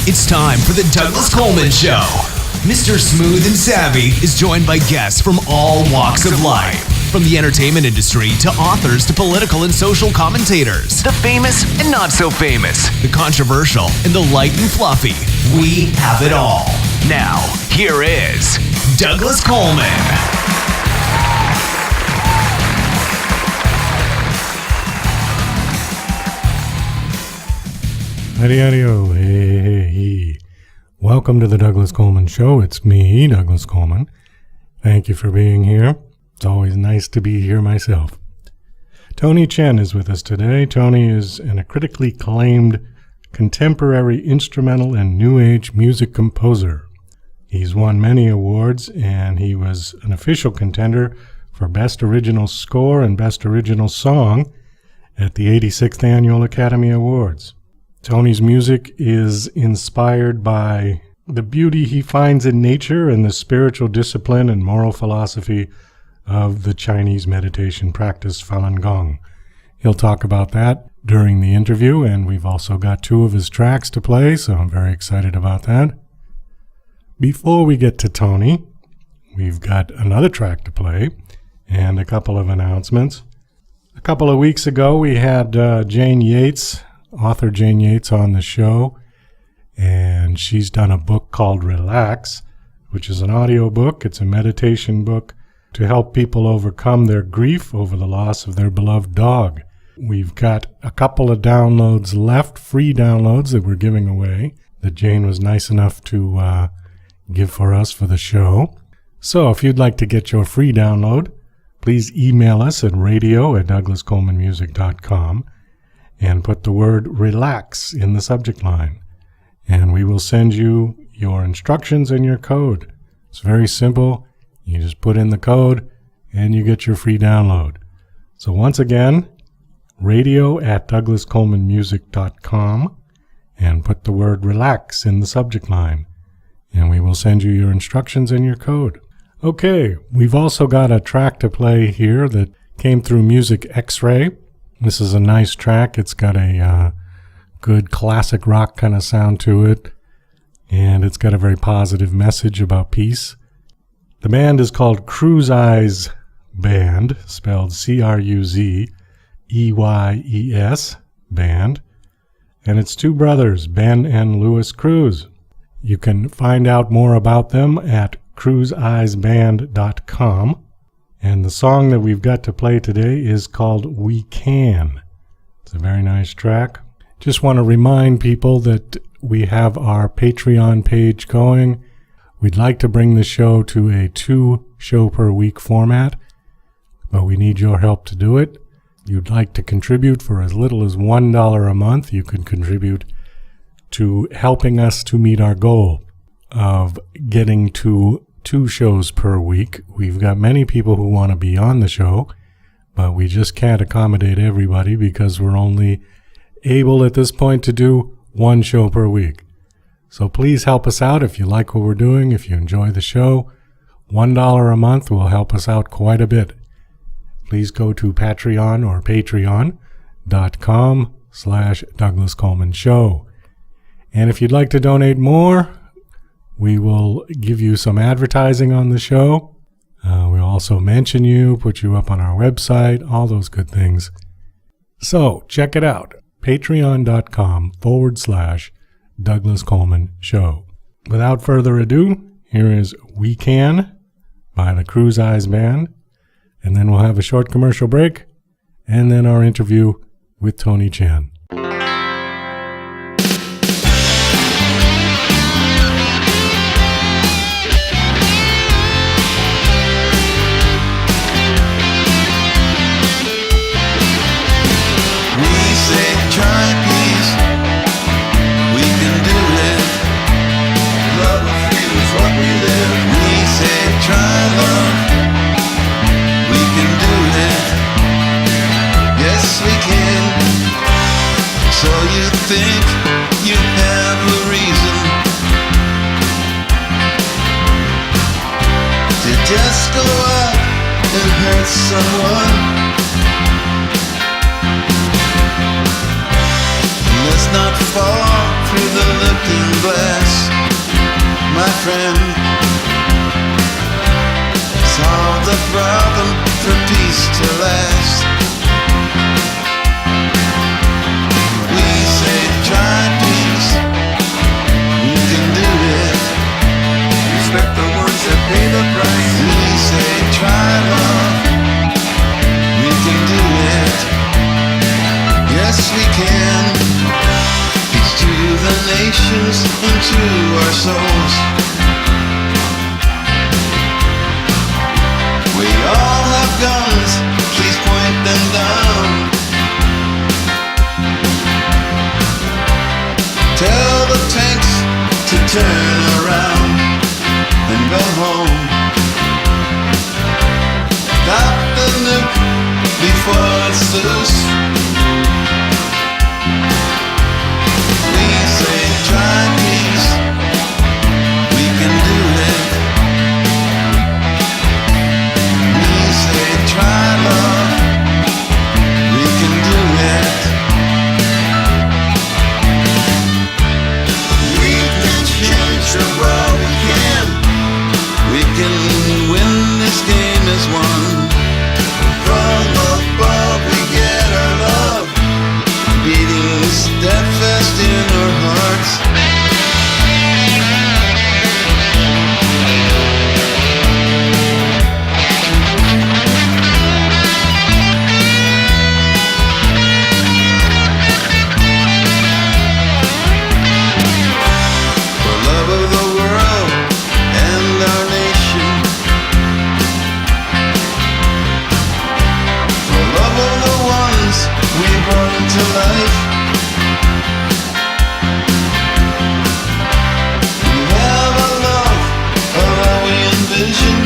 It's time for the Douglas Coleman Show. Mr. Smooth and Savvy is joined by guests from all walks of life. From the entertainment industry to authors to political and social commentators. The famous and not so famous. The controversial and the light and fluffy. We have it all. Now, here is Douglas Coleman. Howdy-howdy-o, hey. Welcome to the Douglas Coleman Show. It's me, Douglas Coleman. Thank you for being here. It's always nice to be here myself. Tony Chen is with us today. Tony is a critically acclaimed contemporary instrumental and new age music composer. He's won many awards, and he was an official contender for Best Original Score and Best Original Song at the 86th Annual Academy Awards. Tony's music is inspired by the beauty he finds in nature and the spiritual discipline and moral philosophy of the Chinese meditation practice Falun Gong. He'll talk about that during the interview, and we've also got 2 of his tracks to play, so I'm very excited about that. Before we get to Tony, we've got another track to play and a couple of announcements. A couple of weeks ago, we had Jane Yates, author Jane Yates, on the show, and she's done a book called Relax, which is an audio book. It's a meditation book to help people overcome their grief over the loss of their beloved dog. We've got a couple of downloads left, free downloads that we're giving away, that Jane was nice enough to give for us for the show. So if you'd like to get your free download, please email us at radio@douglascolemanmusic.com and put the word relax in the subject line, and we will send you your instructions and your code. It's very simple. You just put in the code and you get your free download. So once again, radio@douglascolemanmusic.com and put the word relax in the subject line, and we will send you your instructions and your code. Okay, we've also got a track to play here that came through Music X-Ray. This is a nice track. It's got a good classic rock kind of sound to it, and it's got a very positive message about peace. The band is called CruzEyesBand, spelled CruzEyes Band, and it's 2 brothers, Ben and Louis Cruz. You can find out more about them at CruzEyesBand.com. And the song that we've got to play today is called We Can. It's a very nice track. Just want to remind people that we have our Patreon page going. We'd like to bring the show to a 2-show-per-week format, but we need your help to do it. If you'd like to contribute for as little as $1 a month, you can contribute to helping us to meet our goal of getting to 2 shows per week. We've got many people who want to be on the show, but we just can't accommodate everybody because we're only able at this point to do 1 show per week. So please help us out if you like what we're doing, if you enjoy the show. $1 a month will help us out quite a bit. Please go to Patreon or patreon.com/Douglas Coleman Show. And if you'd like to donate more, we will give you some advertising on the show. We'll also mention you, put you up on our website, all those good things. So check it out, patreon.com/Douglas Coleman Show. Without further ado, here is We Can by the CruzEyesBand, and then we'll have a short commercial break, and then our interview with Tony Chen. Think you have a reason to just go out and hurt someone. Let's not fall through the looking glass, my friend. Solve the problem for peace to last. We say try peace, you can do it. Respect the ones that pay the price. We say try love, we can do it. Yes we can. Peace to the nations and to our souls. We all have guns, please point them down. Tell the tanks to turn around and go home. Stop the nuke before it's loose. We say try peace, we can do it. We say try love, we can do it. We can change the world, we can win this game as one. From above we get our love, beating steadfast in our hearts. For love of the world and our nation, for love of the ones we brought to life. We have a love of how we envision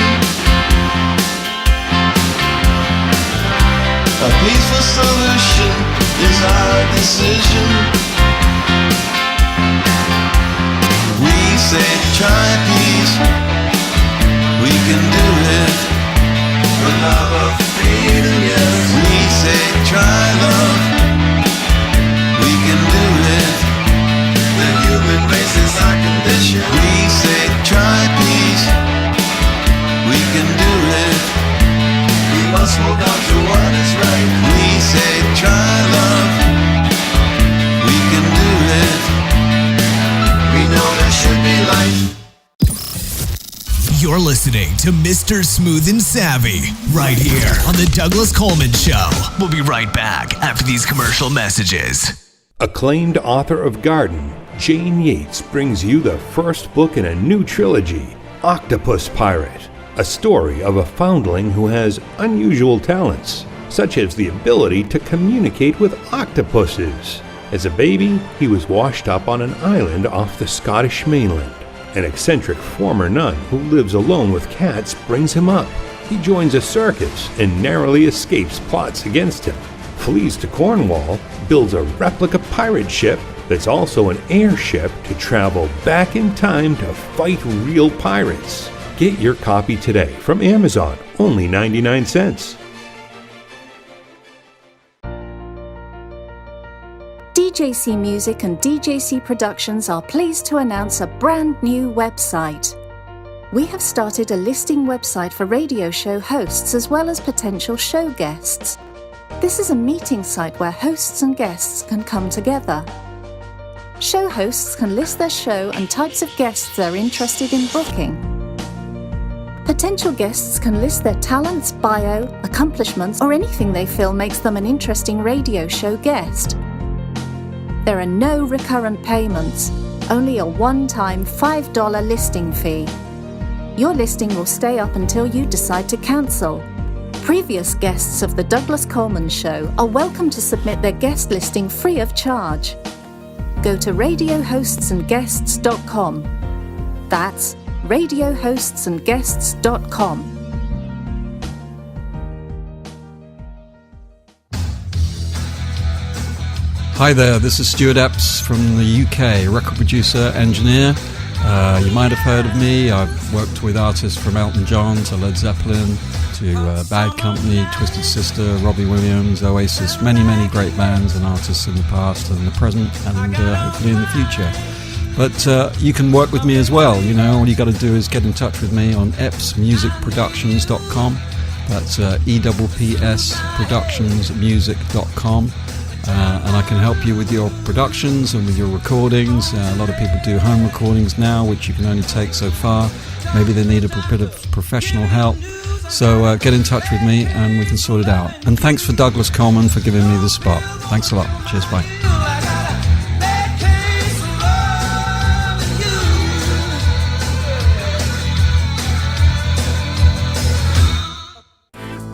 a peaceful solution is our decision. We say try peace, we can do it. For love of freedom, yes. We say try love, we can do it. The human race is our condition. We say try peace, we can do it. We must hold on to what is right. We say try love, we can do it. We know there should be life. You're listening to Mr. Smooth and Savvy right here on the Douglas Coleman Show. We'll be right back after these commercial messages. Acclaimed author of Garden, Jane Yates brings you the first book in a new trilogy, Octopus Pirate, a story of a foundling who has unusual talents, such as the ability to communicate with octopuses. As a baby, he was washed up on an island off the Scottish mainland. An eccentric former nun who lives alone with cats brings him up. He joins a circus and narrowly escapes plots against him, flees to Cornwall, builds a replica pirate ship that's also an airship to travel back in time to fight real pirates. Get your copy today from Amazon, only 99 cents. DJC Music and DJC Productions are pleased to announce a brand new website. We have started a listing website for radio show hosts as well as potential show guests. This is a meeting site where hosts and guests can come together. Show hosts can list their show and types of guests they're interested in booking. Potential guests can list their talents, bio, accomplishments, or anything they feel makes them an interesting radio show guest. There are no recurrent payments, only a one-time $5 listing fee. Your listing will stay up until you decide to cancel. Previous guests of The Douglas Coleman Show are welcome to submit their guest listing free of charge. Go to radiohostsandguests.com. That's radiohostsandguests.com. Hi there, this is Stuart Epps from the UK, record producer, engineer, You might have heard of me. I've worked with artists from Elton John to Led Zeppelin to Bad Company, Twisted Sister, Robbie Williams, Oasis, many, many great bands and artists in the past and the present and hopefully in the future. But you can work with me as well. All you got to do is get in touch with me on epsmusicproductions.com. That's EWPSproductionsmusic.com. And I can help you with your productions and with your recordings. A lot of people do home recordings now, which you can only take so far. Maybe they need a bit of professional help. So get in touch with me and we can sort it out. And thanks for Douglas Coleman for giving me the spot. Thanks a lot. Cheers, bye.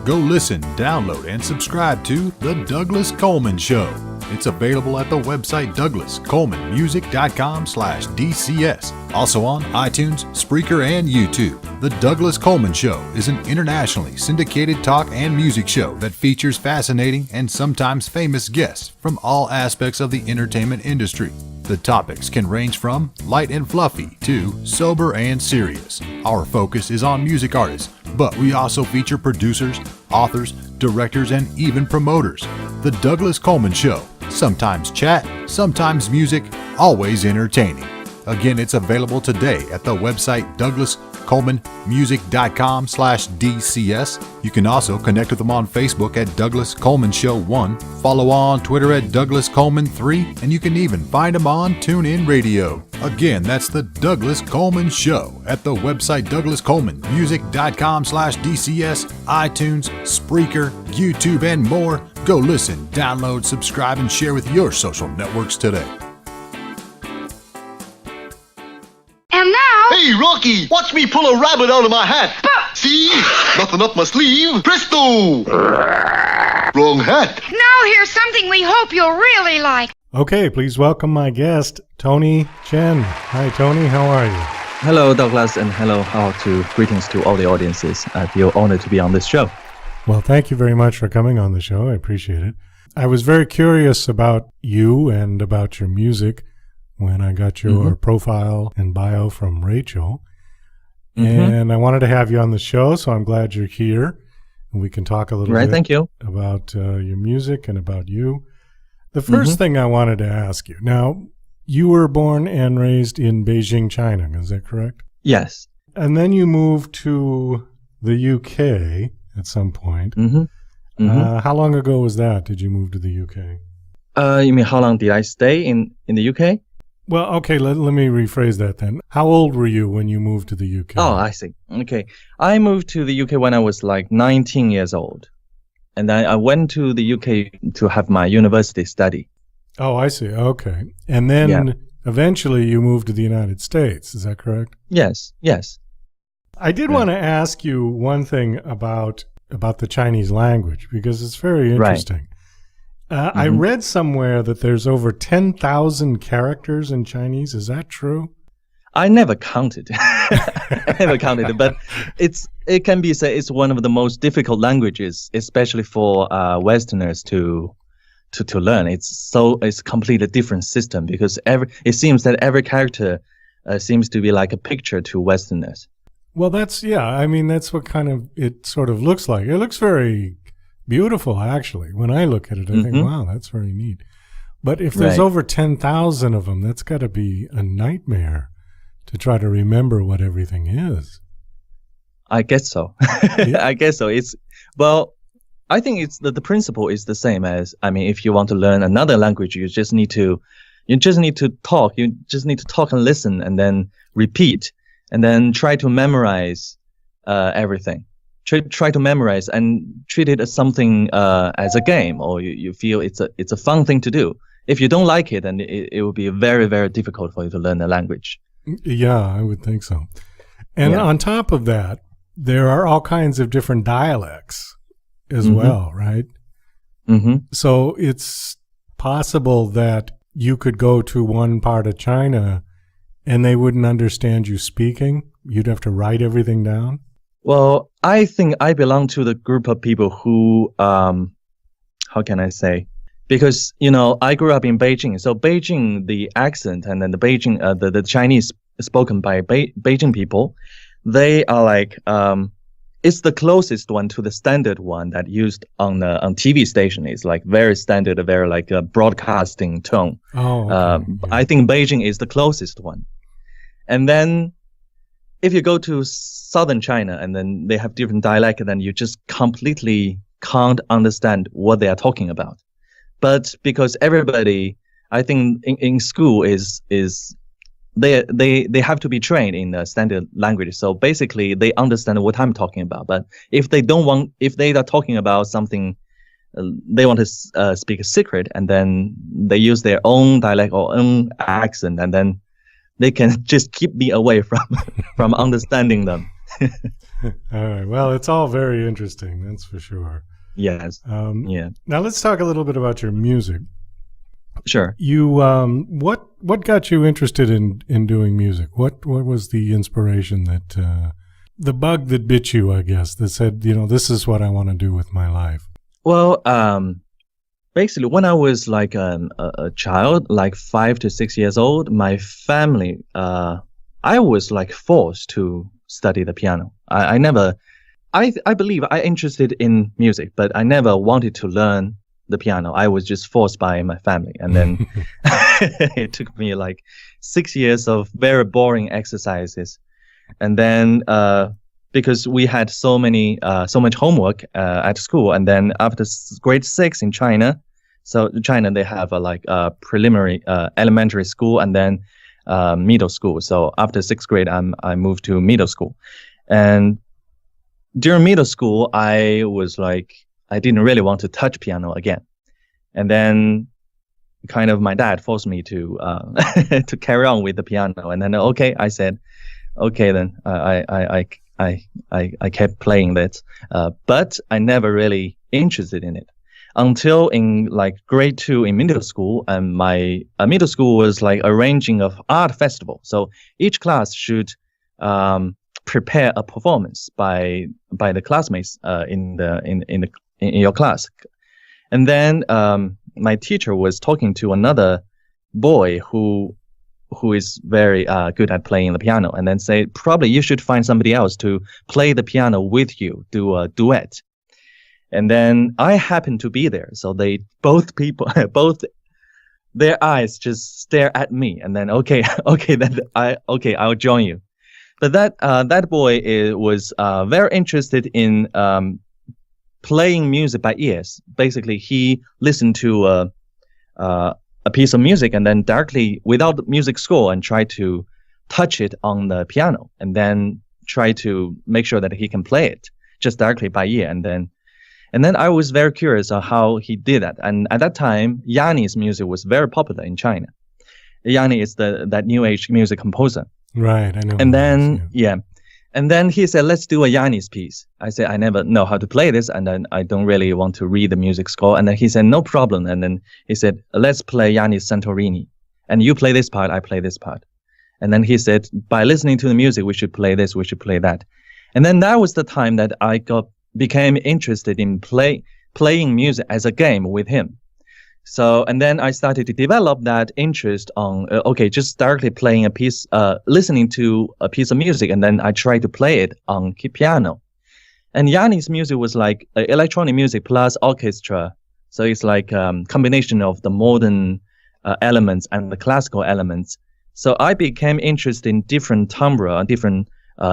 Go listen, download, and subscribe to The Douglas Coleman Show. It's available at the website douglascolemanmusic.com/DCS. Also on iTunes, Spreaker, and YouTube. The Douglas Coleman Show is an internationally syndicated talk and music show that features fascinating and sometimes famous guests from all aspects of the entertainment industry. The topics can range from light and fluffy to sober and serious. Our focus is on music artists, but we also feature producers, authors, directors, and even promoters. The Douglas Coleman Show. Sometimes chat, sometimes music, always entertaining. Again, it's available today at the website douglascolemanmusic.com/DCS. You can also connect with them on Facebook at Douglas Coleman Show 1, follow on Twitter at Douglas Coleman 3, and you can even find them on TuneIn Radio. Again, that's the Douglas Coleman Show at the website douglascolemanmusic.com/DCS, iTunes, Spreaker, YouTube, and more. Go listen, download, subscribe, and share with your social networks today. And now... Hey, Rocky, watch me pull a rabbit out of my hat. See? Nothing up my sleeve. Presto! Wrong hat. Now here's something we hope you'll really like. Okay, please welcome my guest, Tony Chen. Hi, Tony. How are you? Hello, Douglas, and hello greetings to all the audiences. I feel honored to be on this show. Well, thank you very much for coming on the show. I appreciate it. I was very curious about you and about your music when I got your profile and bio from Rachel. And I wanted to have you on the show, so I'm glad you're here. And we can talk a little bit thank you. about your music and about you. The first thing I wanted to ask you, now, you were born and raised in Beijing, China, is that correct? Yes. And then you moved to the UK at some point. How long ago was that? Did you move to the UK? You mean how long did I stay in the UK? Well, okay, let me rephrase that then. How old were you when you moved to the UK? Oh, I see. Okay. I moved to the UK when I was like 19 years old. And then I went to the UK to have my university study. Oh, I see. Okay. And then eventually you moved to the United States. Is that correct? Yes. I did want to ask you one thing about the Chinese language, because it's very interesting. I read somewhere that there's over 10,000 characters in Chinese. Is that true? I never counted. But it can be said it's one of the most difficult languages, especially for Westerners to learn. It's a completely different system because it seems that every character seems to be like a picture to Westerners. Well, that's what kind of it sort of looks like. It looks very beautiful, actually. When I look at it, I think, wow, that's very neat. But if there's over 10,000 of them, that's got to be a nightmare to try to remember what everything is. I guess so. I guess so. I think it's the principle is the same as, if you want to learn another language, you just need to talk. You just need to talk and listen and then repeat and then try to memorize everything. Try to memorize and treat it as something as a game, or you feel it's a fun thing to do. If you don't like it, then it will be very, very difficult for you to learn the language. Yeah, I would think so. And on top of that, there are all kinds of different dialects as well, right? So it's possible that you could go to one part of China and they wouldn't understand you speaking. You'd have to write everything down. Well, I think I belong to the group of people who, how can I say? Because, I grew up in Beijing. So Beijing, the accent and then the Beijing, the Chinese spoken by Beijing people. They are like it's the closest one to the standard one that used on TV station. It's like very standard, very like a broadcasting tone. Oh, okay. I think Beijing is the closest one. And then if you go to southern China and then they have different dialect, then you just completely can't understand what they are talking about. But because everybody, I think in school is they have to be trained in the standard language. So basically they understand what I'm talking about. But if they are talking about something, they want to speak a secret, and then they use their own dialect or own accent, and then they can just keep me away from understanding them. All right. Well, it's all very interesting. That's for sure. Yes. Yeah. Now let's talk a little bit about your music. Sure. You what got you interested in doing music? What was the inspiration that the bug that bit you, I guess, that said, this is what I want to do with my life? Well, basically when I was like a child, like 5 to 6 years old, my family I was like forced to study the piano. I believe I interested in music, but I never wanted to learn the piano. I was just forced by my family. And then it took me like 6 years of very boring exercises. And then because we had so much homework at school, and then after grade 6 in China, so China, they have a preliminary elementary school and then middle school. So after 6th grade, I moved to middle school. And during middle school, I was like, I didn't really want to touch piano again. And then kind of my dad forced me to to carry on with the piano. And then, okay, I said, okay, then I kept playing that. But I never really interested in it until in like grade 2 in middle school. And my middle school was like arranging of art festival. So each class should prepare a performance by the classmates in your class. And then my teacher was talking to another boy who is very good at playing the piano, and then say, probably you should find somebody else to play the piano with you, do a duet. And then I happened to be there, so both their eyes just stare at me, and then I'll join you. But that boy was very interested in playing music by ears. Basically, he listened to a piece of music and then directly, without the music score, and try to touch it on the piano, and then try to make sure that he can play it just directly by ear. And then I was very curious on how he did that. And at that time, Yanni's music was very popular in China. Yanni is that new age music composer. Right, I know. And then, and then he said, let's do a Yanni's piece. I said, I never know how to play this, and then I don't really want to read the music score. And then he said, no problem. And then he said, let's play Yanni's Santorini. And you play this part, I play this part. And then he said, by listening to the music, we should play this, we should play that. And then that was the time that I became interested in playing music as a game with him. So, and then I started to develop that interest on, just directly playing a piece, listening to a piece of music, and then I tried to play it on piano. And Yanni's music was like electronic music plus orchestra. So it's like combination of the modern elements and the classical elements. So I became interested in different timbre, different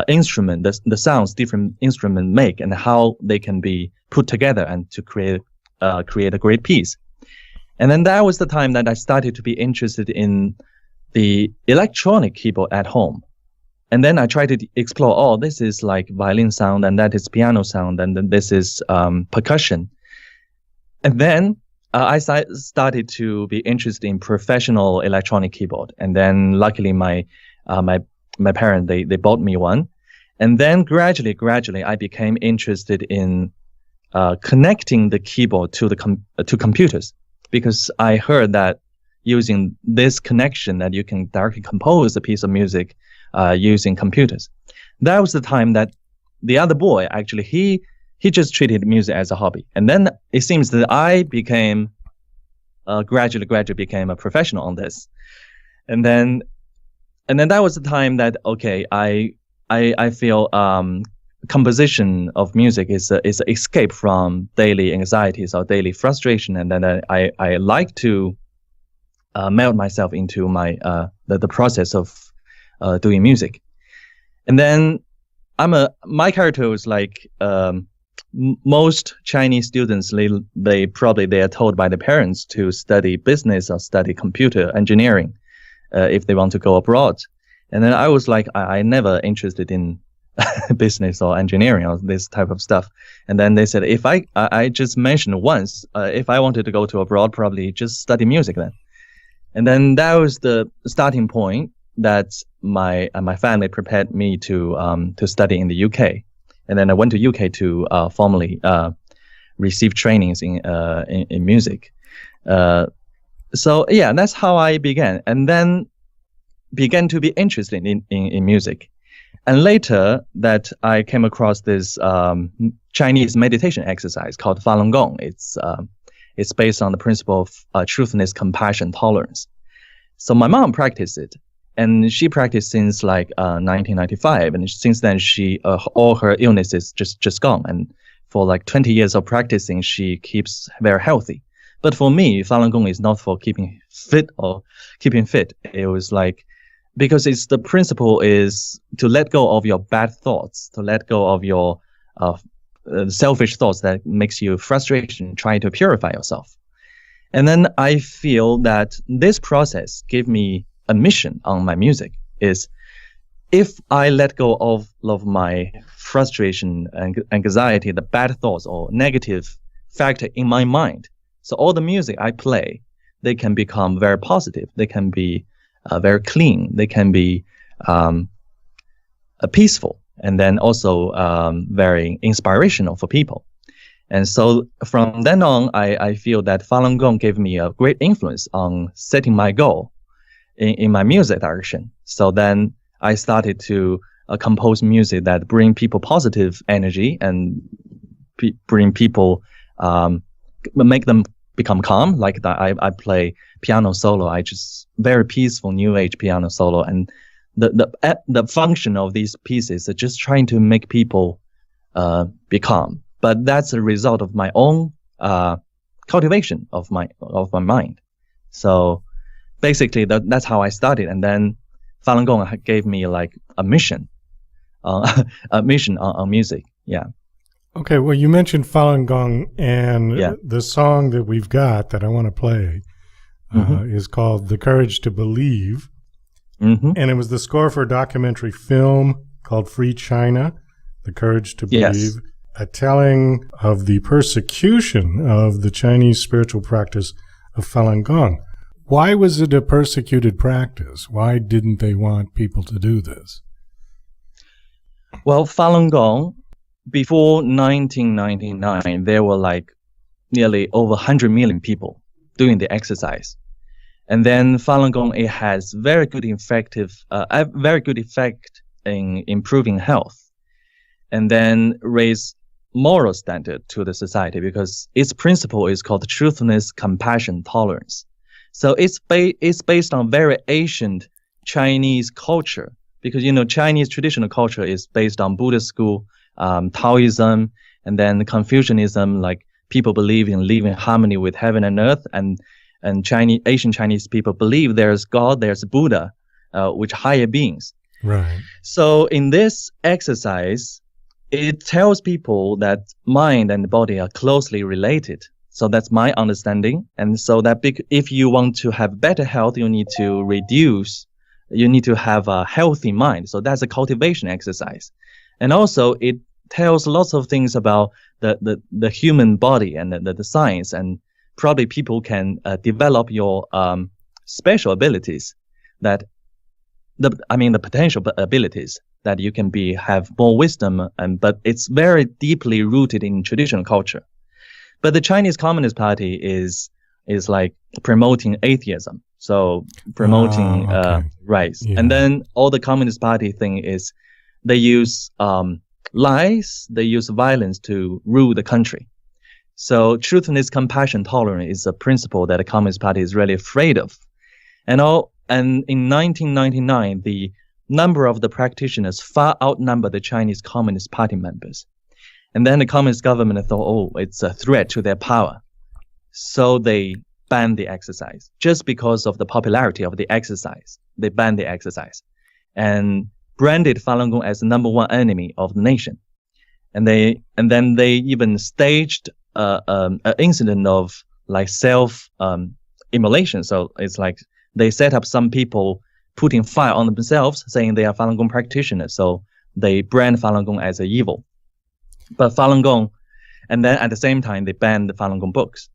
instrument, the sounds different instrument make, and how they can be put together and to create a great piece. And then that was the time that I started to be interested in the electronic keyboard at home. And then I tried to explore, this is like violin sound, and that is piano sound, and then this is percussion. And then I started to be interested in professional electronic keyboard. And then luckily my parents, they bought me one. And then gradually I became interested in connecting the keyboard to computers. Because I heard that using this connection that you can directly compose a piece of music using computers. That was the time that the other boy, actually, he just treated music as a hobby. And then it seems that I became, gradually became a professional on this. And then and then that was the time that okay, I feel composition of music is an escape from daily anxieties or daily frustration, and then I like to melt myself into my the process of doing music. And then my character was like most Chinese students, they are told by the parents to study business or study computer engineering if they want to go abroad. And then I was like, I never interested in business or engineering or this type of stuff. And then they said, if I just mentioned once, if I wanted to go to abroad, probably just study music then. And then that was the starting point that my family prepared me to study in the UK. And then I went to UK to formally receive trainings in music. So yeah, that's how I began, and then began to be interested in music. And later that I came across this Chinese meditation exercise called Falun Gong. It's based on the principle of truthfulness, compassion, tolerance. So my mom practiced it, and she practiced since like 1995, and since then she all her illnesses just gone. And for like 20 years of practicing, she keeps very healthy. But for me, Falun Gong is not for keeping fit or keeping fit. It was like, because it's the principle is to let go of your bad thoughts, to let go of your selfish thoughts that makes you frustration, trying to purify yourself. And then I feel that this process gave me a mission on my music is, if I let go of my frustration and anxiety, the bad thoughts or negative factor in my mind, so all the music I play, they can become very positive. They can be very clean. They can be peaceful, and then also very inspirational for people. And so from then on, I feel that Falun Gong gave me a great influence on setting my goal in my music direction. So then I started to compose music that bring people positive energy and bring people, make them become calm. Like that, I play piano solo. I just very peaceful new age piano solo, and the function of these pieces are just trying to make people be calm. But that's a result of my own cultivation of my mind. So basically, that's how I started. And then Falun Gong gave me like a mission on music. Yeah. Okay, well, you mentioned Falun Gong, and the song that we've got that I want to play is called The Courage to Believe. Mm-hmm. And it was the score for a documentary film called Free China, The Courage to Believe, a telling of the persecution of the Chinese spiritual practice of Falun Gong. Why was it a persecuted practice? Why didn't they want people to do this? Well, Falun Gong, before 1999, there were like nearly over 100 million people doing the exercise. And then Falun Gong, it has very good effect in improving health, and then raise moral standard to the society, because its principle is called truthfulness, compassion, tolerance. So it's based on very ancient Chinese culture, because Chinese traditional culture is based on Buddhist school, Taoism, and then Confucianism. Like people believe in living in harmony with heaven and earth, and Asian Chinese people believe there's God, there's Buddha, which higher beings. Right. So in this exercise, it tells people that mind and body are closely related. So that's my understanding. And so that if you want to have better health, you need to have a healthy mind. So that's a cultivation exercise. And also it tells lots of things about the human body and the science, and probably people can develop your special abilities, the potential abilities that you can have more wisdom, but it's very deeply rooted in traditional culture. But the Chinese Communist Party is like promoting atheism, so promoting rights. Yeah. And then all the Communist Party thing is they use lies, they use violence to rule the country. So truthfulness, compassion, tolerance is a principle that the Communist Party is really afraid of. And And in 1999, the number of the practitioners far outnumbered the Chinese Communist Party members. And then the Communist government thought, oh, it's a threat to their power. So they banned the exercise. Just because of the popularity of the exercise, they banned the exercise and branded Falun Gong as the number one enemy of the nation. And then they even staged an incident of like self immolation. So it's like they set up some people putting fire on themselves, saying they are Falun Gong practitioners. So they brand Falun Gong as an evil. But Falun Gong, and then at the same time, they banned the Falun Gong books.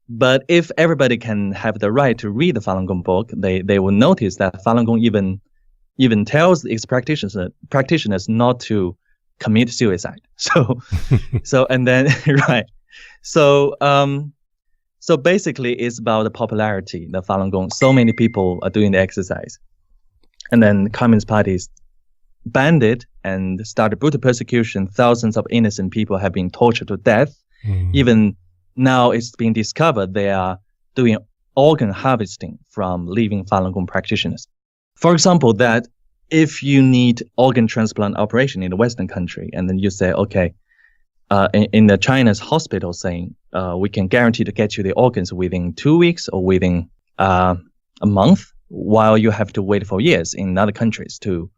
But if everybody can have the right to read the Falun Gong book, they will notice that Falun Gong even tells its practitioners not to commit suicide. So and then right. So basically, it's about the popularity, the Falun Gong. So many people are doing the exercise. And then the Communist parties banned it and started brutal persecution. Thousands of innocent people have been tortured to death. Even now it's been discovered they are doing organ harvesting from living Falun Gong practitioners. For example, that if you need organ transplant operation in a Western country, and then you say, okay, in the China's hospital saying, we can guarantee to get you the organs within 2 weeks or within a month, while you have to wait for years in other countries to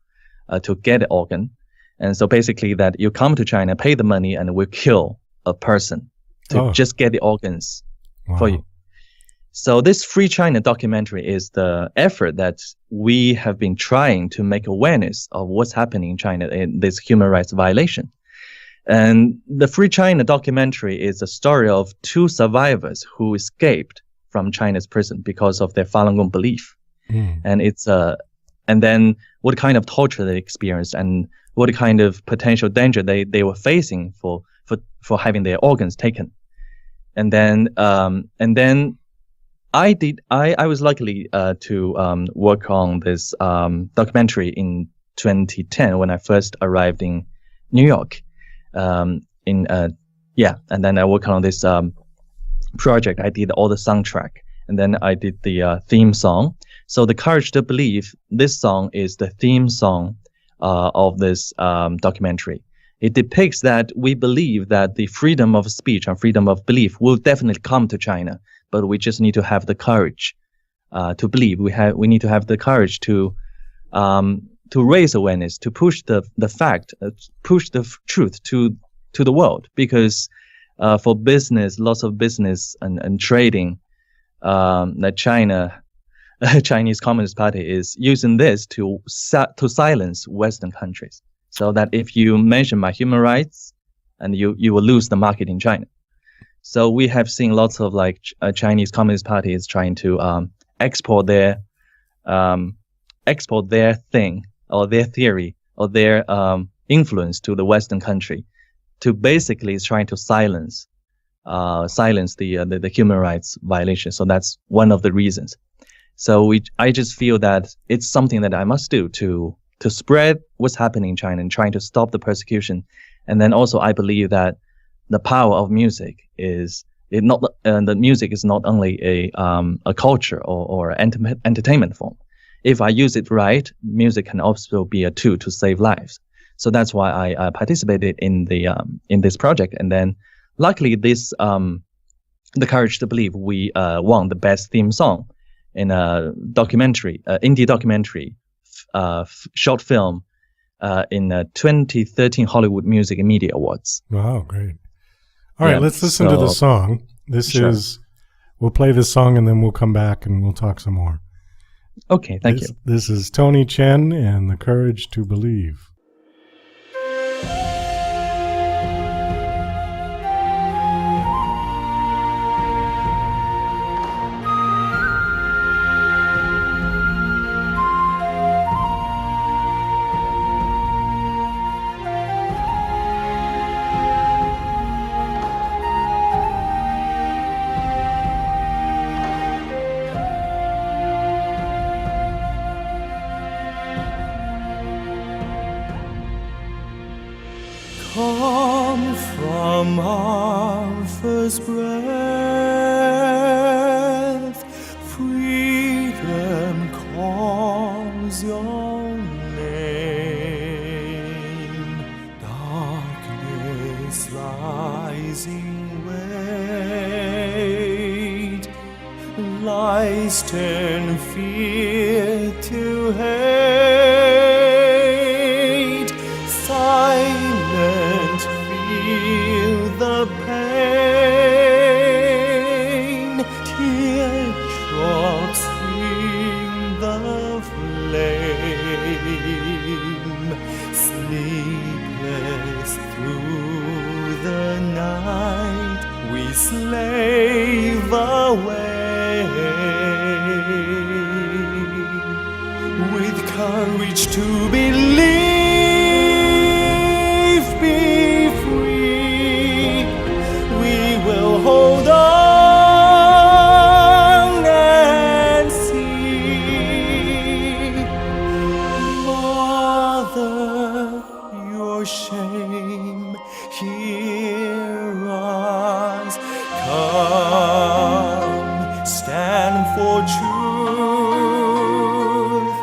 get the organ. And so basically that you come to China, pay the money, and we kill a person to just get the organs for you. So this Free China documentary is the effort that we have been trying to make awareness of what's happening in China in this human rights violation. And the Free China documentary is a story of 2 survivors who escaped from China's prison because of their Falun Gong belief. And it's and then what kind of torture they experienced and what kind of potential danger they were facing for having their organs taken. And then I was lucky to work on this documentary in 2010 when I first arrived in New York. And then I worked on this project. I did all the soundtrack, and then I did the theme song. So the Courage to Believe, this song is the theme song of this documentary. It depicts that we believe that the freedom of speech and freedom of belief will definitely come to China, but we just need to have the courage to believe. We need to have the courage to raise awareness, to push the fact, push the truth to the world. Because for business, lots of business and trading, that Chinese Communist Party is using this to silence Western countries. So that if you mention my human rights, and you will lose the market in China. So we have seen lots of Chinese Communist Party is trying to export their thing or their theory or their influence to the Western country, to basically is trying to silence the human rights violation. So that's one of the reasons. So I just feel that it's something that I must do to spread what's happening in China and trying to stop the persecution. And then also I believe that the power of music is the music is not only a culture or entertainment form. If I use it right, music can also be a tool to save lives. So that's why I participated in this project. And then luckily this the Courage to Believe, we won the best theme song in a documentary, indie documentary, short film in 2013 Hollywood Music and Media Awards. Wow, great. All right, let's listen to the song. We'll play this song and then we'll come back and we'll talk some more. Okay, thank you. This is Tony Chen and The Courage to Believe. Come from our first breath, freedom is your name. Darkness rising, wait. Lies turn fear to hate. Silent, feel the pain. Teardrops in the flame. Sleepless through the night, we slave away. With courage to believe, be free, we will hold on and see. Mother, your shame, hear us. Come, stand for truth,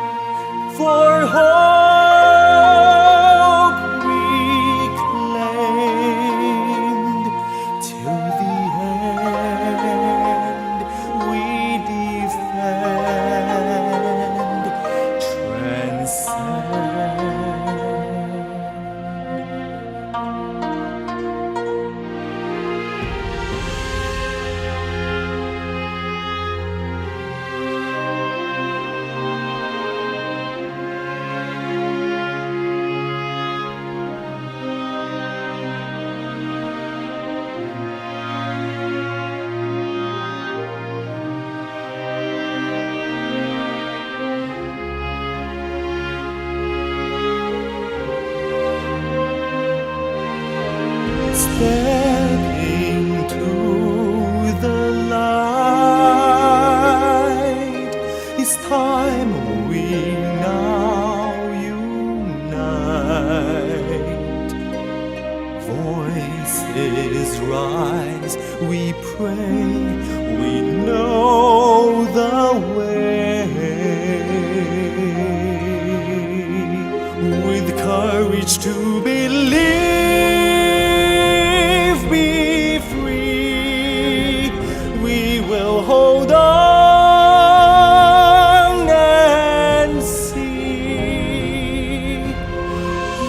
for hope reclaimed. Till the end we defend, transcend. Stepping to the light, it's time we now unite. Voices rise, we pray, we know the way. With courage to believe, be free, we will hold on and see.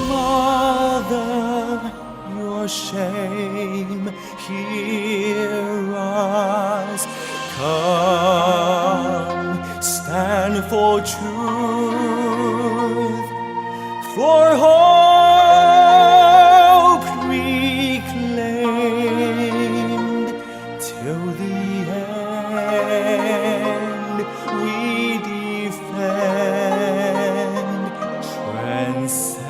Mother, your shame, hear us. Come, stand for truth, for hope reclaimed. Till the end we defend, transcend.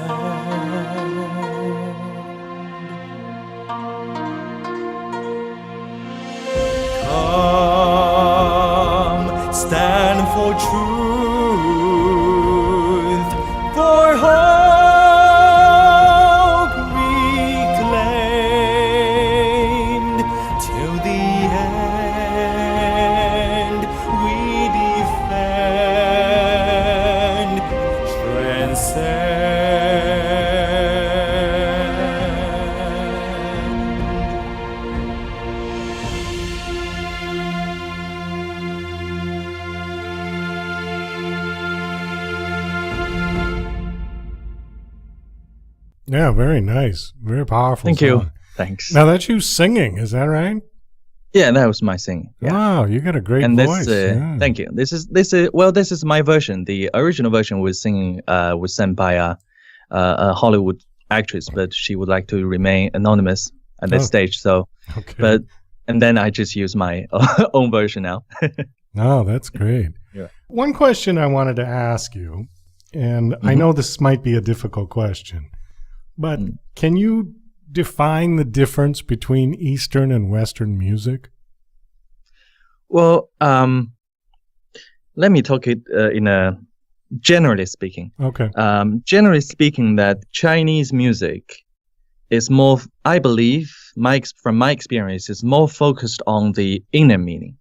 Come, stand for truth, for hope reclaimed. Till the end we defend, transcend. Yeah, very nice. Very powerful. Thank song. you. Thanks. Now that's you singing, is that right? Yeah, that was my singing. Yeah. Wow, you got a great And voice. this, yeah. thank you. This is my version. The original version was sung by a Hollywood actress, but she would like to remain anonymous at this stage. So, Okay. and then I just use my own version now. No, that's great. Yeah. One question I wanted to ask you, and I know this might be a difficult question, but can you define the difference between Eastern and Western music? Well, let me talk it in a generally speaking. Okay. Generally speaking, that Chinese music is more, I believe, from my experience, is more focused on the inner meaning.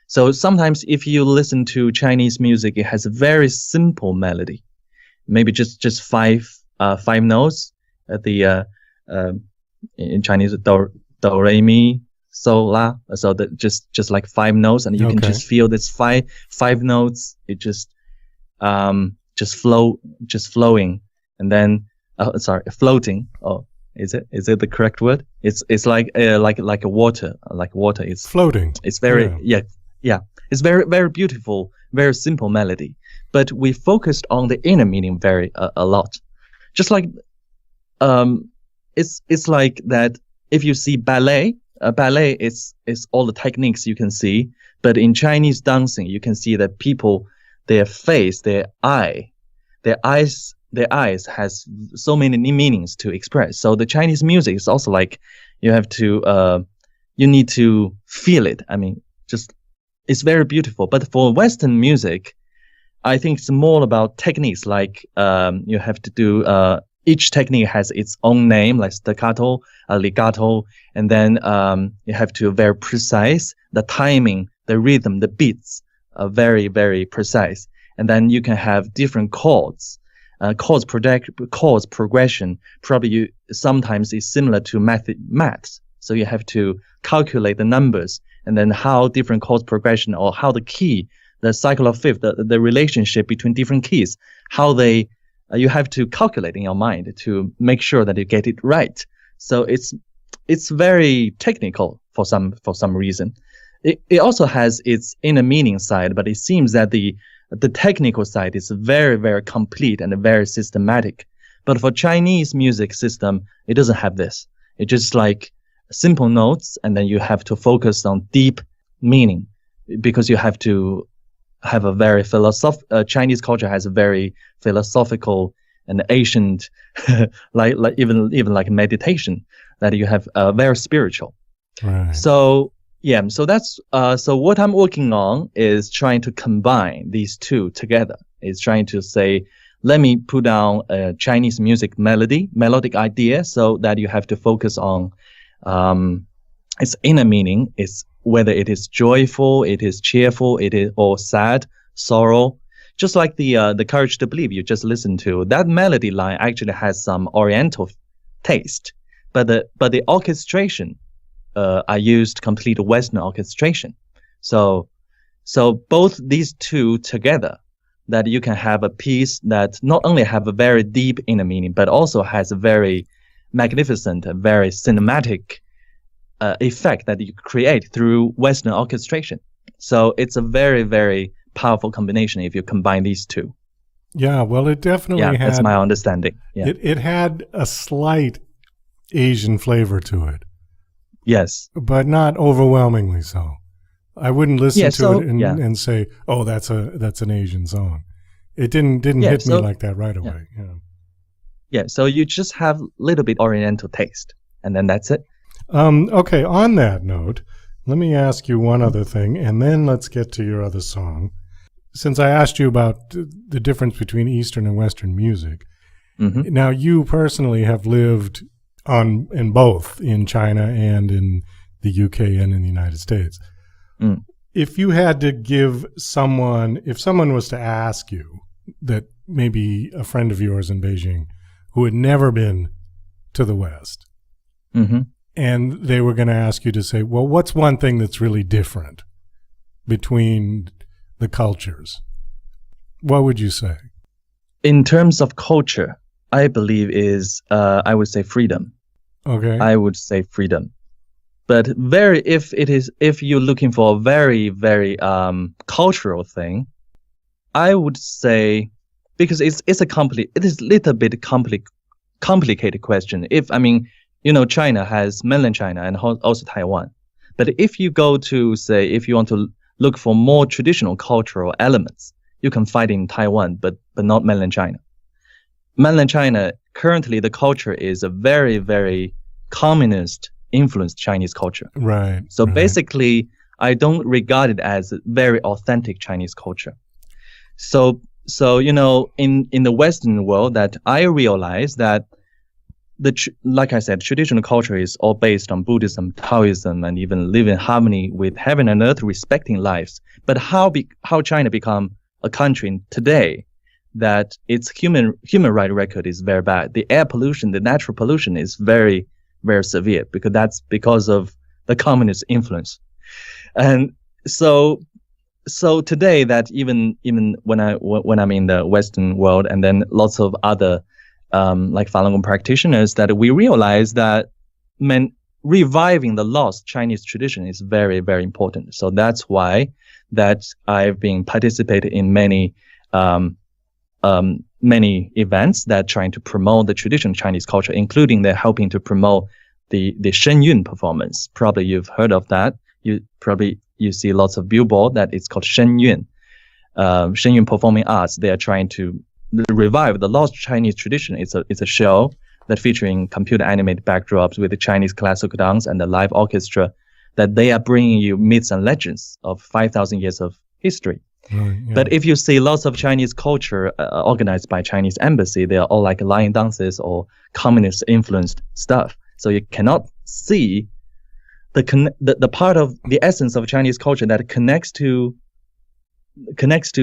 So sometimes if you listen to Chinese music, it has a very simple melody, maybe just five notes at the in Chinese do re mi so la. So that just like 5 notes, and you can just feel this five notes. It just flowing, and then floating. Oh, is it the correct word? It's like a water, It's floating. It's very yeah. It's very very beautiful, very simple melody. But we focused on the inner meaning a lot. Just like it's like that. If you see ballet is all the techniques you can see. But in Chinese dancing, you can see that people, their face, their eyes has so many meanings to express. So the Chinese music is also like you need to feel it. I mean, it's very beautiful. But for Western music, I think it's more about techniques. Like you have to do each technique has its own name, like staccato, legato, and then you have to very precise. The timing, the rhythm, the beats are very, very precise. And then you can have different chords. Chords progression probably sometimes is similar to maths. So you have to calculate the numbers, and then how different chords progression, or how the key, the cycle of fifth, the relationship between different keys, how they you have to calculate in your mind to make sure that you get it right. So it's very technical for some reason. It also has its inner meaning side, but it seems that the technical side is very, very complete and very systematic. But for Chinese music system, it doesn't have this. It's just like simple notes, and then you have to focus on deep meaning, because you have to have a very Chinese culture has a very philosophical and ancient, like even like meditation, that you have very spiritual. Right. So that's so what I'm working on is trying to combine these two together. Is trying to say, let me put down a Chinese music melodic idea, so that you have to focus on its inner meaning. It's whether it is joyful, it is cheerful, it is or sad, sorrow. Just like the Courage to Believe you just listened to, that melody line actually has some Oriental taste, but the orchestration I used complete Western orchestration. So both these two together, that you can have a piece that not only have a very deep inner meaning, but also has a very magnificent, very cinematic effect that you create through Western orchestration. So it's a very, very powerful combination if you combine these two. Yeah, well, it definitely had... that's my understanding. Yeah. It had a slight Asian flavor to it. Yes. But not overwhelmingly so. I wouldn't listen to it and say, oh, that's an Asian song. It didn't hit me like that right away. Yeah, so you just have a little bit Oriental taste, and then that's it. Okay, on that note, let me ask you one other thing, and then let's get to your other song. Since I asked you about the difference between Eastern and Western music, now you personally have lived in both, in China and in the UK and in the United States. If you had to give someone, if someone was to ask you, that maybe a friend of yours in Beijing who had never been to the West, and they were going to ask you to say, well, what's one thing that's really different between the cultures? What would you say? In terms of culture, I believe I would say freedom. Okay. I would say freedom. But if you're looking for a very, very cultural thing, I would say, because it is a little bit complicated question. China has mainland China and also Taiwan. But if you go to, say, if you want to look for more traditional cultural elements, you can find in Taiwan, but not mainland China. Mainland China, currently the culture is a very, very communist influenced Chinese culture. Right. So basically, I don't regard it as a very authentic Chinese culture. So in the Western world, that I realize that like I said, traditional culture is all based on Buddhism, Taoism, and even live in harmony with heaven and earth, respecting lives. But how China become a country today that its human right record is very bad. The air pollution, the natural pollution is very, very severe that's because of the communist influence. And so today that even when I'm in the Western world, and then lots of other like Falun Gong practitioners, that we realize that reviving the lost Chinese tradition is very, very important. So that's why that I've been participating in many events that trying to promote the traditional Chinese culture, including they're helping to promote the Shenyun performance. Probably you've heard of that. You see lots of billboard that it's called Shenyun. Shenyun Performing Arts. They are trying to revive the lost Chinese tradition. It's a show that featuring computer animated backdrops with the Chinese classical dance and the live orchestra, that they are bringing you myths and legends of 5,000 years of history. Right, yeah. But if you see lots of Chinese culture organized by Chinese embassy, they are all like lion dances or communist influenced stuff. So you cannot see the part of the essence of Chinese culture that connects to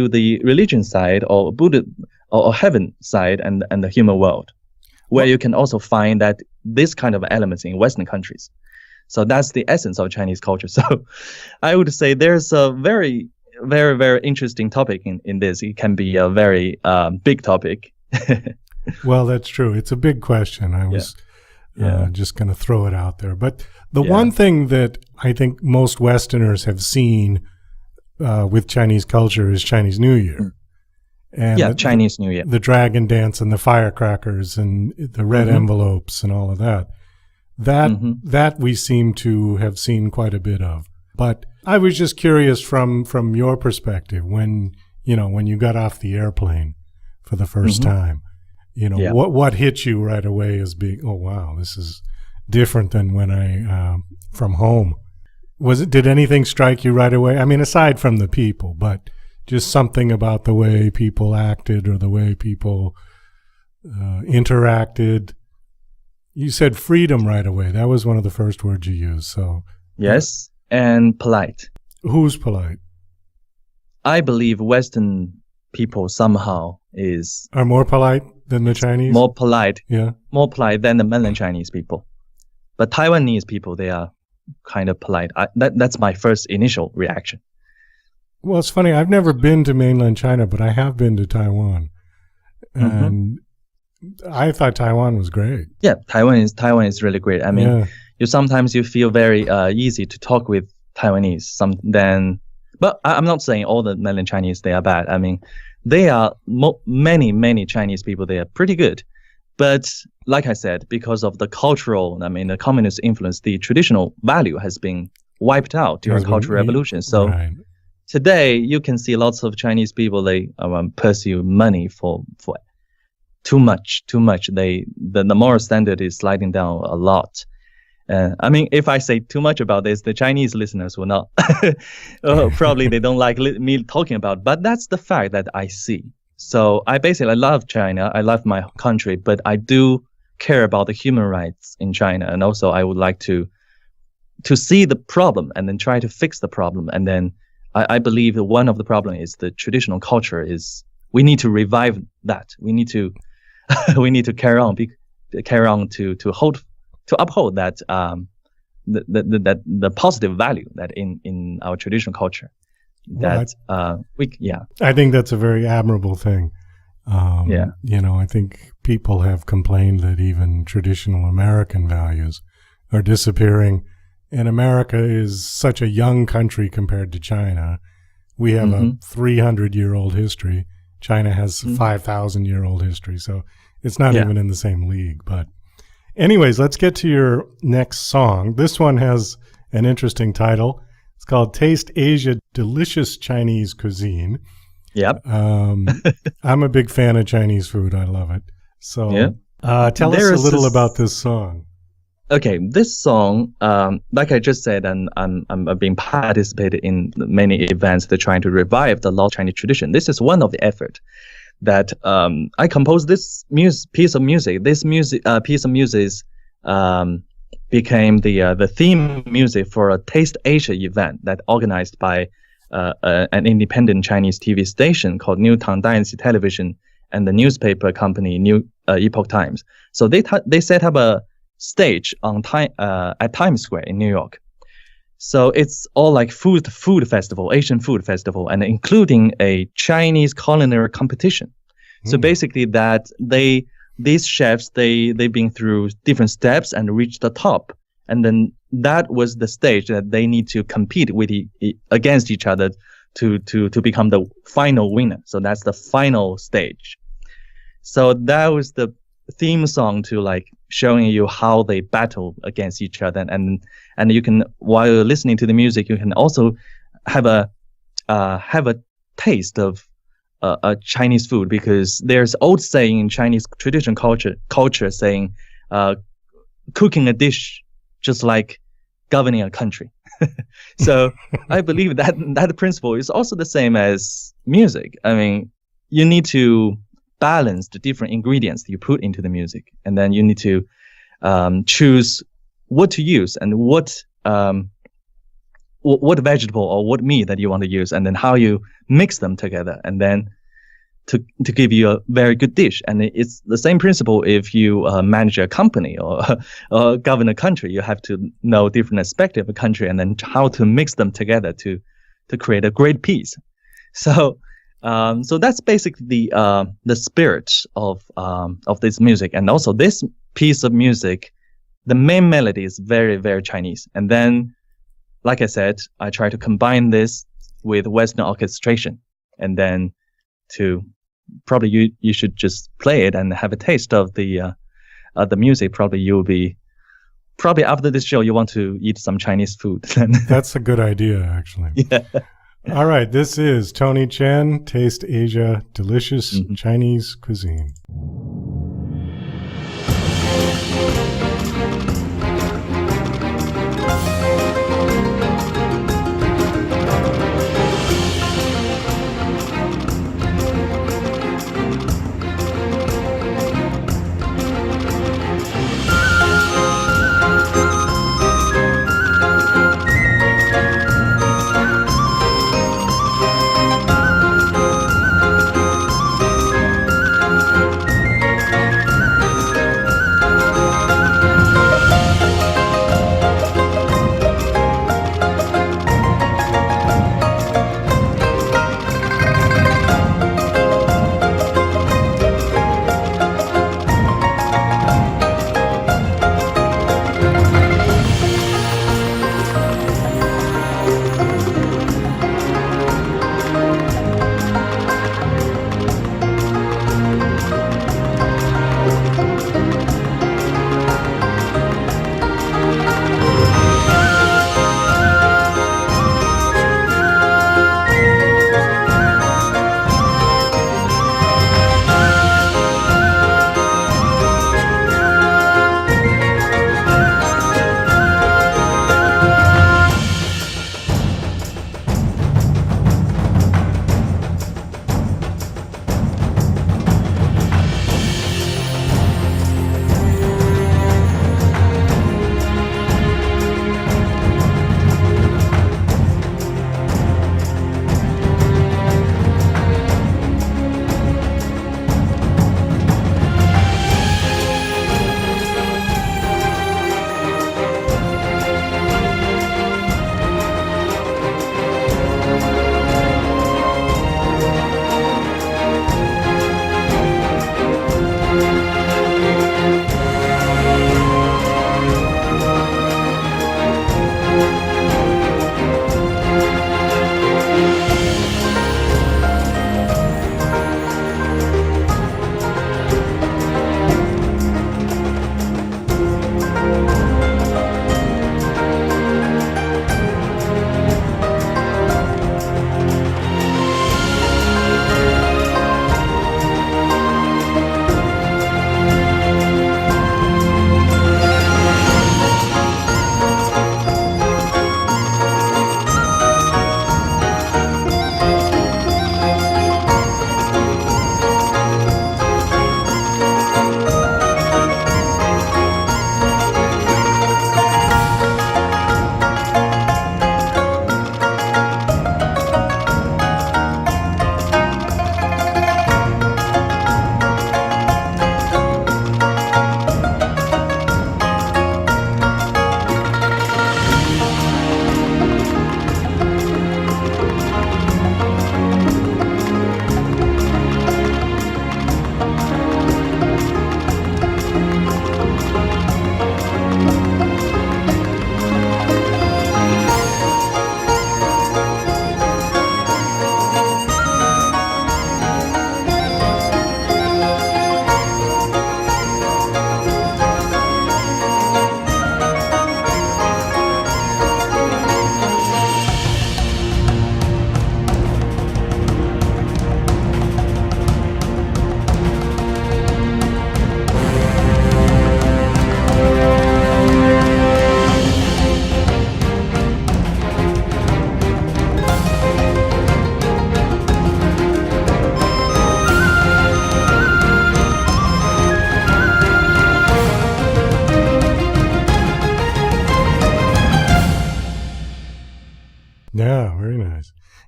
the religion side or Buddha or heaven side and the human world, where you can also find that this kind of elements in Western countries. So that's the essence of Chinese culture. So I would say there's a very, very, very interesting topic in this. It can be a very big topic. Well, that's true. It's a big question. I was just going to throw it out there. But the one thing that I think most Westerners have seen with Chinese culture is Chinese New Year. And Chinese New Year. The dragon dance and the firecrackers and the red envelopes and all of that. That we seem to have seen quite a bit of. But I was just curious from your perspective, when you got off the airplane for the first time, what hit you right away as being, oh wow, this is different than when I from home. Did anything strike you right away? I mean, aside from the people, but just something about the way people acted or the way people interacted. You said freedom right away. That was one of the first words you used. So yes, and polite. Who's polite? I believe Western people somehow are more polite than the Chinese. More polite. Yeah. More polite than the mainland Chinese people. But Taiwanese people, they are kind of polite. That's my first initial reaction. Well, it's funny. I've never been to mainland China, but I have been to Taiwan, and I thought Taiwan was great. Yeah, Taiwan is really great. I mean, you sometimes feel very easy to talk with Taiwanese. But I'm not saying all the mainland Chinese they are bad. I mean, they are many Chinese people. They are pretty good. But like I said, because of the the communist influence, the traditional value has been wiped out during Cultural Revolution. So today you can see lots of Chinese people, they pursue money for too much. The moral standard is sliding down a lot. I mean, if I say too much about this, the Chinese listeners will not. Probably they don't like me talking about, but that's the fact that I see. So I love China. I love my country, but I do care about the human rights in China. And also I would like to see the problem and then try to fix the problem. And then I believe that one of the problem is the traditional culture is, we need to revive that. We need to, carry on to uphold that, the positive value that in our traditional culture. I think that's a very admirable thing. I think people have complained that even traditional American values are disappearing, and America is such a young country compared to China. We have a 300-year-old history. China has 5,000-year-old history, so it's not even in the same league. But anyways, let's get to your next song. This one has an interesting title. It's called Taste Asia, Delicious Chinese Cuisine. Yep. I'm a big fan of Chinese food. I love it. So tell us a little about this song. Okay, this song, like I just said, and I'm being participated in many events. They're trying to revive the lost Chinese tradition. This is one of the effort. that I composed this piece of music. This piece of music became the theme music for a Taste Asia event that organized by an independent Chinese TV station called New Tang Dynasty Television and the newspaper company New Epoch Times. So they set up a stage at Times Square in New York. So it's all like food festival, Asian food festival, and including a Chinese culinary competition. So basically that these chefs, they've been through different steps and reached the top. And then that was the stage that they need to compete with against each other to become the final winner. So that's the final stage. So that was the theme song to like showing you how they battle against each other, and you can, while you're listening to the music, you can also have a taste of a Chinese food, because there's old saying in Chinese traditional culture saying cooking a dish just like governing a country. So I believe that principle is also the same as music. I mean, you need to balance the different ingredients that you put into the music, and then you need to choose what to use and what vegetable or what meat that you want to use, and then how you mix them together, and then to give you a very good dish. And it's the same principle if you manage a company or govern a country. You have to know different aspects of a country and then how to mix them together to create a great piece. So that's basically the spirit of this music. And also this piece of music, the main melody is very, very Chinese. And then, like I said, I try to combine this with Western orchestration. And then probably you should just play it and have a taste of the music. Probably after this show, you want to eat some Chinese food. That's a good idea, actually. Yeah. All right, this is Tony Chen, Taste Asia, delicious Chinese cuisine.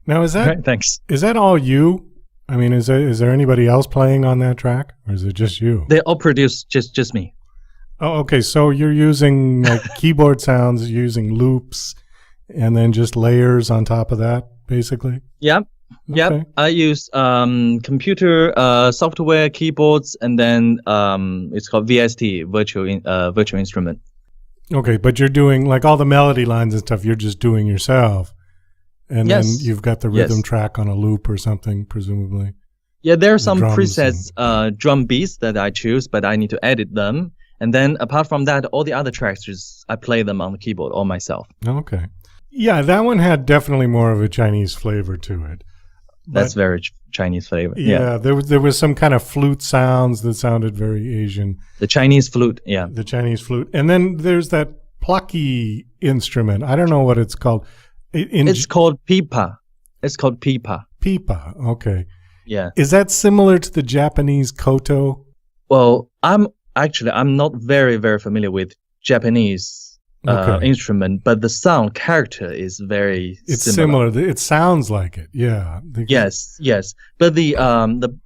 Now, is that Right, thanks. is that all you? I mean, is there anybody else playing on that track, or is it just you? They all produce just me. Oh, okay. So you're using like keyboard sounds, using loops, and then just layers on top of that, basically. Yep. Yep. Okay. I use computer software keyboards, and then it's called VST, virtual instrument. Okay, but you're doing like all the melody lines and stuff. You're just doing yourself, and Yes. then you've got the rhythm Yes. track on a loop or something, presumably. Yeah, there are some drums presets, drum beats that I choose, but I need to edit them. And then apart from that, all the other tracks, just I play them on the keyboard all myself. Okay. Yeah, that one had definitely more of a Chinese flavor to it. That's But- very Chinese flavor. Yeah, there was some kind of flute sounds that sounded very Asian. The Chinese flute. Yeah. The Chinese flute, and then there's that plucky instrument. I don't know what it's called. It's called pipa. It's called pipa. pipa. Okay, Yeah. is that similar to the Japanese koto? Well, I'm not very familiar with Japanese Okay. instrument, but the sound character is very It's similar. It sounds like it. Yeah. Yes. But the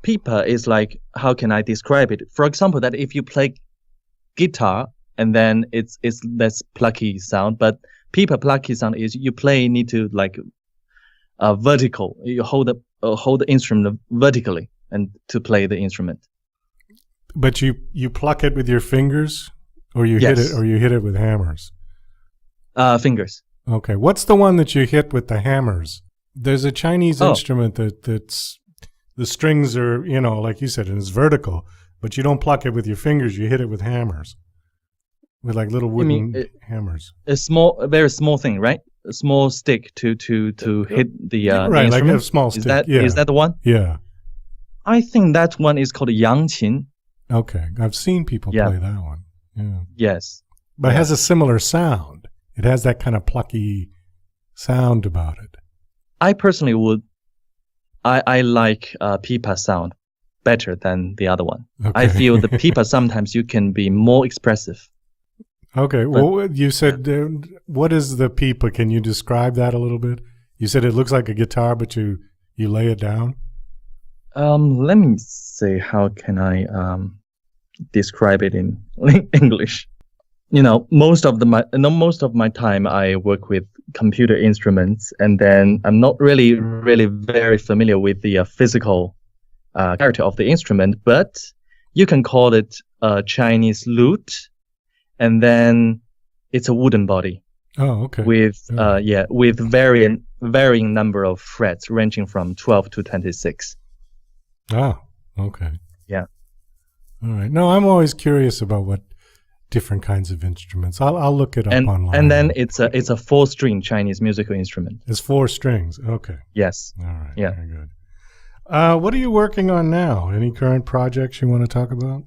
pipa is like, how can I describe it? For example, that if you play guitar and then it's less plucky sound, but pipa plucky sound is you need to like vertical. You hold the instrument vertically and to play the instrument. But you pluck it with your fingers, or you hit Yes. it, or you hit it with hammers. Fingers. Okay, what's the one that you hit with the hammers? There's a Chinese instrument that's the strings are, like you said, and it's vertical, but you don't pluck it with your fingers. You hit it with hammers, with like little wooden hammers. A very small thing, right? A small stick to hit the right, like instrument. a small stick. Is that the one? Yeah. I think that one is called yangqin. Okay, I've seen people Yeah. play that one. Yeah, Yes. but it has a similar sound. It has that kind of plucky sound about it. I personally would. I like pipa sound better than the other one. Okay. I feel the pipa sometimes you can be more expressive. Okay, well, you said, what is the pipa? Can you describe that a little bit? You said it looks like a guitar, but you lay it down? Let me see, how can I describe it in English? Most of my time I work with computer instruments, and then I'm not really very familiar with the physical character of the instrument, but you can call it a Chinese lute, and then it's a wooden body. Oh, okay. With with varying number of frets ranging from 12 to 26. Oh, okay. Yeah. All right. No, I'm always curious about what different kinds of instruments. I'll look it up online. And then it's a 4-string Chinese musical instrument. It's 4 strings. Okay. Yes. All right. Yeah. Very good. What are you working on now? Any current projects you want to talk about?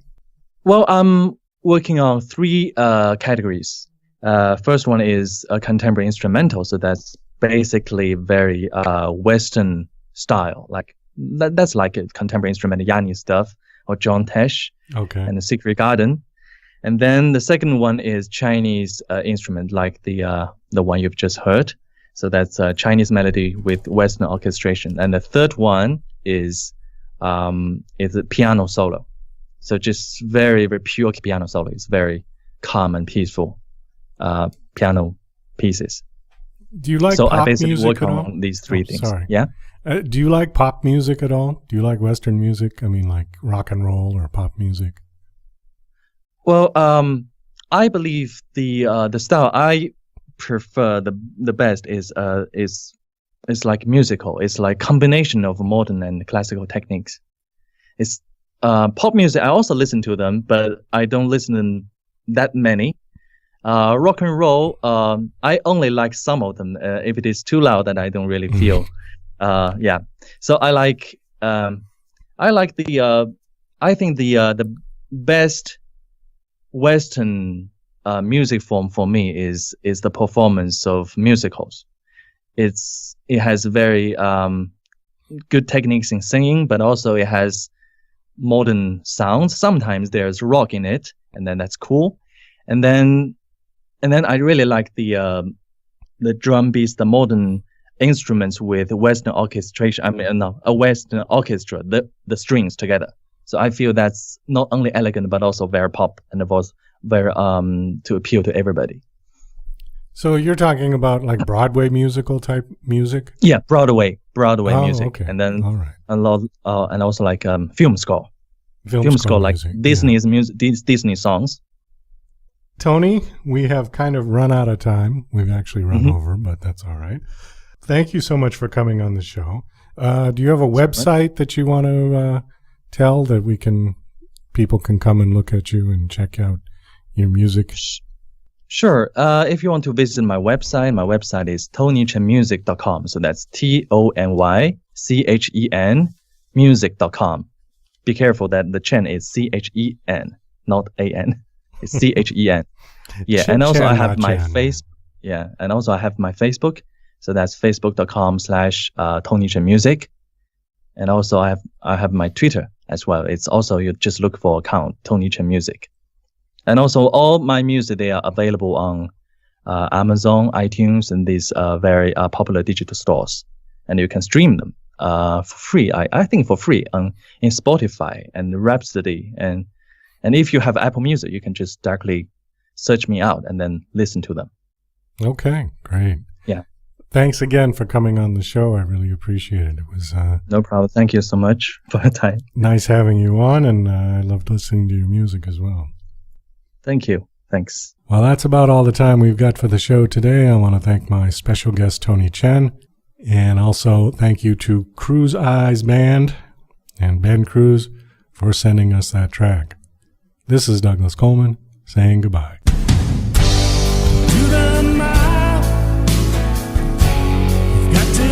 Well, I'm working on 3 categories. First one is a contemporary instrumental, so that's basically very Western style, like that's like a contemporary instrument, Yanni stuff, or John Tesh, Okay. and the Secret Garden. And then the second one is Chinese instrument, like the one you've just heard. So that's a Chinese melody with Western orchestration. And the third one is a piano solo. So just very, very pure piano solo. It's very calm and peaceful piano pieces. Do you like so pop I basically music work at all? on these 3 things. Sorry. Yeah. Do you like pop music at all? Do you like Western music? I mean, like rock and roll or pop music? Well, I believe the style I prefer the best is like musical. It's like combination of modern and classical techniques. It's pop music. I also listen to them, but I don't listen to them that many. Rock and roll, I only like some of them. If it is too loud, then I don't really feel. Yeah. So I like I think the best Western music form for me is the performance of musicals. It has very good techniques in singing, but also it has modern sounds. Sometimes there's rock in it, and then that's cool. And then I really like the drum beats, the modern instruments with Western orchestration. I mean, no, a Western orchestra, the strings together. So I feel that's not only elegant but also very pop and it was very to appeal to everybody. So you're talking about like Broadway musical type music? Yeah, Broadway music, okay. and then all right. a lot, and also like film score. Film score like music, Disney's music, Disney songs. Tony, we have kind of run out of time. We've actually run over, but that's all right. Thank you so much for coming on the show. Do you have a website that you want to tell that people can come and look at you and check out your music? Sure. If you want to visit my website is TonyChenmusic.com. So that's TonyChen music.com. Be careful that the Chen is CHEN, not AN. It's CHEN. Yeah, and also I have my and also I have my Facebook. So that's facebook.com/TonyChenmusic. And also I have my Twitter as well. It's also, you just look for account Tony Chen Music. And also all my music, they are available on Amazon, iTunes, and these very popular digital stores. And you can stream them for free. I think for free in Spotify and Rhapsody. And if you have Apple Music, you can just directly search me out and then listen to them. Okay, great. Yeah. Thanks again for coming on the show. I really appreciate it. It was no problem. Thank you so much for your time. Nice having you on, and I loved listening to your music as well. Thank you. Thanks. Well, that's about all the time we've got for the show today. I want to thank my special guest, Tony Chen, and also thank you to CruzEyesBand and Ben Cruz for sending us that track. This is Douglas Coleman saying goodbye. To the mile, you've got to